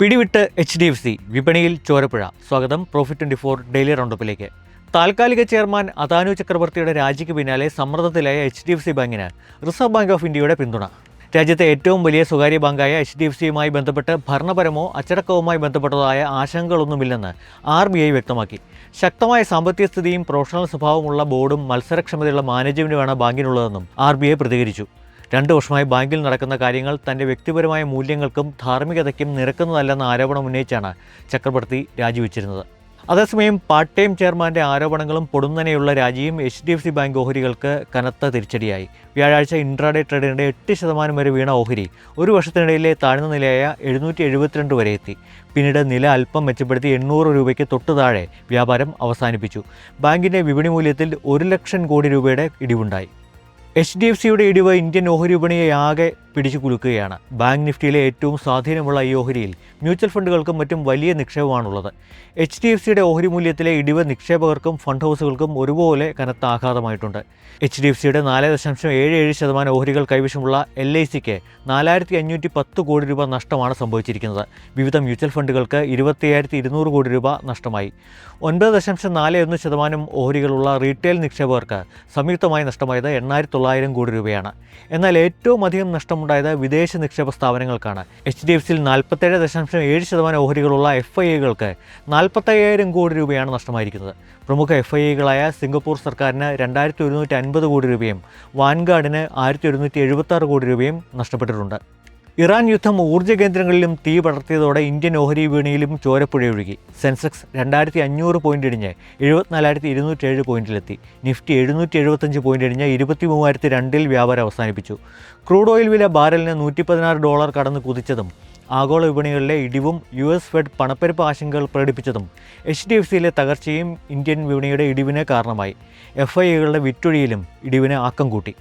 പിടിവിട്ട് HDFC വിപണിയിൽ ചോരപ്പുഴ. സ്വാഗതം profit 24 daily റൗണ്ടപ്പിലേക്ക്. താൽക്കാലിക ചെയർമാൻ അദാനു ചക്രവർത്തിയുടെ രാജിക്ക് പിന്നാലെ സമ്മർദ്ദത്തിലായ HDFC ബാങ്കിന് റിസർവ് ബാങ്ക് ഓഫ് ഇന്ത്യയുടെ പിന്തുണ. രാജ്യത്തെ ഏറ്റവും വലിയ സ്വകാര്യ ബാങ്കായ HDFCയുമായി ബന്ധപ്പെട്ട് ഭരണപരമോ അച്ചടക്കവുമായി ബന്ധപ്പെട്ടതായ ആശങ്കകളൊന്നുമില്ലെന്ന് RBI വ്യക്തമാക്കി. ശക്തമായ സാമ്പത്തിക സ്ഥിതിയും പ്രൊഫഷണൽ സ്വഭാവമുള്ള ബോർഡും മത്സരക്ഷമതയുള്ള മാനേജ്മെന്റുമാണ് ബാങ്കിനുള്ളതെന്നും RBI പ്രതികരിച്ചു. 2 വർഷമായി ബാങ്കിൽ നടക്കുന്ന കാര്യങ്ങൾ തൻ്റെ വ്യക്തിപരമായ മൂല്യങ്ങൾക്കും ധാർമ്മികതയ്ക്കും നിരക്കുന്നതല്ലെന്ന ആരോപണം ഉന്നയിച്ചാണ് ചക്രവർത്തി രാജിവെച്ചിരുന്നത്. അതേസമയം പാർട്ട് ടൈം ചെയർമാൻ്റെ ആരോപണങ്ങളും പൊടുന്നനെയുള്ള രാജിയും HDFC ബാങ്ക് ഓഹരികൾക്ക് കനത്ത തിരിച്ചടിയായി. വ്യാഴാഴ്ച ഇൻട്രാഡേ ട്രേഡിനിടെ 8% വരെ വീണ ഓഹരി ഒരു വർഷത്തിനിടയിലെ താഴ്ന്ന നിലയായ 772 വരെ എത്തി. പിന്നീട് നില അല്പം മെച്ചപ്പെടുത്തി 800 രൂപയ്ക്ക് തൊട്ടു താഴെ വ്യാപാരം അവസാനിപ്പിച്ചു. ബാങ്കിൻ്റെ വിപണി മൂല്യത്തിൽ 1 ലക്ഷം കോടി രൂപയുടെ ഇടിവുണ്ടായി. HDFCയുടെ ഇടിവ് ഇന്ത്യൻ ഓഹരി വിപണിയെ ആകെ പിടിച്ചു കുലുക്കുകയാണ്. ബാങ്ക് നിഫ്റ്റിയിലെ ഏറ്റവും സ്വാധീനമുള്ള ഈ ഓഹരിയിൽ മ്യൂച്വൽ ഫണ്ടുകൾക്കും മറ്റും വലിയ നിക്ഷേപമാണുള്ളത്. HDFCയുടെ ഓഹരി മൂല്യത്തിലെ ഇടിവ് നിക്ഷേപകർക്കും ഫണ്ട് ഹൗസുകൾക്കും ഒരുപോലെ കനത്ത ആഘാതമായിട്ടുണ്ട്. HDFCയുടെ 4.77% ഓഹരികൾ കൈവശമുള്ള LICക്ക് 4510 കോടി രൂപ നഷ്ടമാണ് സംഭവിച്ചിരിക്കുന്നത്. വിവിധ മ്യൂച്വൽ ഫണ്ടുകൾക്ക് 25200 കോടി രൂപ നഷ്ടമായി. 9.41% ഓഹരികളുള്ള റീറ്റെയിൽ നിക്ഷേപകർക്ക് സംയുക്തമായി നഷ്ടമായത് 8900 കോടി രൂപയാണ്. എന്നാൽ ഏറ്റവും അധികം നഷ്ടമുണ്ടായത് വിദേശ നിക്ഷേപ സ്ഥാപനങ്ങൾക്കാണ്. HDFCയിൽ 47.7% ഓഹരികളുള്ള FIIകൾക്ക് 45000 കോടി രൂപയാണ് നഷ്ടമായിരിക്കുന്നത്. പ്രമുഖ FIIകളായ സിംഗപ്പൂർ സർക്കാരിന് 2150 കോടി രൂപയും വാൻഗാർഡിന് 1176 കോടി രൂപയും നഷ്ടപ്പെട്ടിട്ടുണ്ട്. ഇറാൻ യുദ്ധം ഊർജ്ജ കേന്ദ്രങ്ങളിലും തീ പടർത്തിയതോടെ ഇന്ത്യൻ ഓഹരി വിപണിയിലും ചോരപ്പുഴയൊഴുകി. സെൻസെക്സ് 2500 പോയിന്റ് ഇടിഞ്ഞ് 74207 പോയിന്റിലെത്തി. നിഫ്റ്റി 775 പോയിന്റ് ഇടിഞ്ഞ് 23002 വ്യാപാരം അവസാനിപ്പിച്ചു. ക്രൂഡ് ഓയിൽ വില ബാരലിന് $116 കടന്ന് കുതിച്ചതും ആഗോള വിപണികളിലെ ഇടിവും US ഫെഡ് പണപ്പെരുപ്പ് ആശങ്കകൾ പ്രകടിപ്പിച്ചതും HDFCയിലെ തകർച്ചയും ഇന്ത്യൻ വിപണിയുടെ ഇടിവിന് കാരണമായി. FIIകളുടെ വിറ്റൊഴിയിലും ഇടിവിന് ആക്കം കൂട്ടി.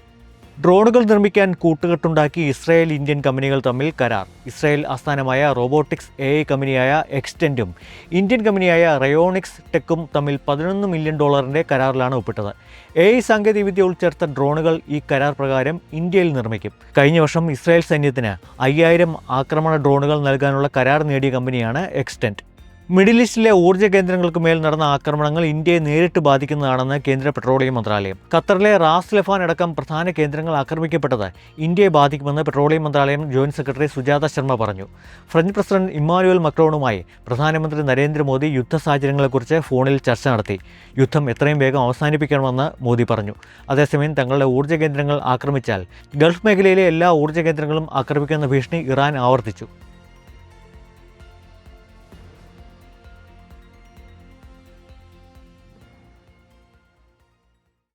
ഡ്രോണുകൾ നിർമ്മിക്കാൻ കൂട്ടുകെട്ടുണ്ടാക്കി ഇസ്രായേൽ ഇന്ത്യൻ കമ്പനികൾ തമ്മിൽ കരാർ. ഇസ്രായേൽ ആസ്ഥാനമായ റോബോട്ടിക്സ് AI കമ്പനിയായ എക്സ്റ്റെൻറ്റും ഇന്ത്യൻ കമ്പനിയായ റയോണിക്സ് ടെക്കും തമ്മിൽ $11 മില്യൺ കരാറിലാണ് ഒപ്പിട്ടത്. AI സാങ്കേതികവിദ്യ ഉൾച്ചേർത്ത ഡ്രോണുകൾ ഈ കരാർ പ്രകാരം ഇന്ത്യയിൽ നിർമ്മിക്കും. കഴിഞ്ഞ വർഷം ഇസ്രായേൽ സൈന്യത്തിന് 5000 ആക്രമണ ഡ്രോണുകൾ നൽകാനുള്ള കരാർ നേടിയ കമ്പനിയാണ് എക്സ്റ്റെൻറ്റ്. മിഡിൽ ഈസ്റ്റിലെ ഊർജ്ജ കേന്ദ്രങ്ങൾക്ക് മേൽ നടന്ന ആക്രമണങ്ങൾ ഇന്ത്യയെ നേരിട്ട് ബാധിക്കുന്നതാണെന്ന് കേന്ദ്ര പെട്രോളിയം മന്ത്രാലയം. ഖത്തറിലെ റാസ് ലഫാൻ അടക്കം പ്രധാന കേന്ദ്രങ്ങൾ ആക്രമിക്കപ്പെട്ടത് ഇന്ത്യയെ ബാധിക്കുമെന്ന് പെട്രോളിയം മന്ത്രാലയം ജോയിന്റ് സെക്രട്ടറി സുജാത ശർമ്മ പറഞ്ഞു. ഫ്രഞ്ച് പ്രസിഡന്റ് ഇമ്മാനുവൽ മക്രോണുമായി പ്രധാനമന്ത്രി നരേന്ദ്രമോദി യുദ്ധ സാഹചര്യങ്ങളെക്കുറിച്ച് ഫോണിൽ ചർച്ച നടത്തി. യുദ്ധം എത്രയും വേഗം അവസാനിപ്പിക്കണമെന്ന് മോദി പറഞ്ഞു. അതേസമയം തങ്ങളുടെ ഊർജ്ജ കേന്ദ്രങ്ങൾ ആക്രമിച്ചാൽ ഗൾഫ് മേഖലയിലെ എല്ലാ ഊർജ്ജ കേന്ദ്രങ്ങളും ആക്രമിക്കുന്ന ഭീഷണി ഇറാൻ ആവർത്തിച്ചു.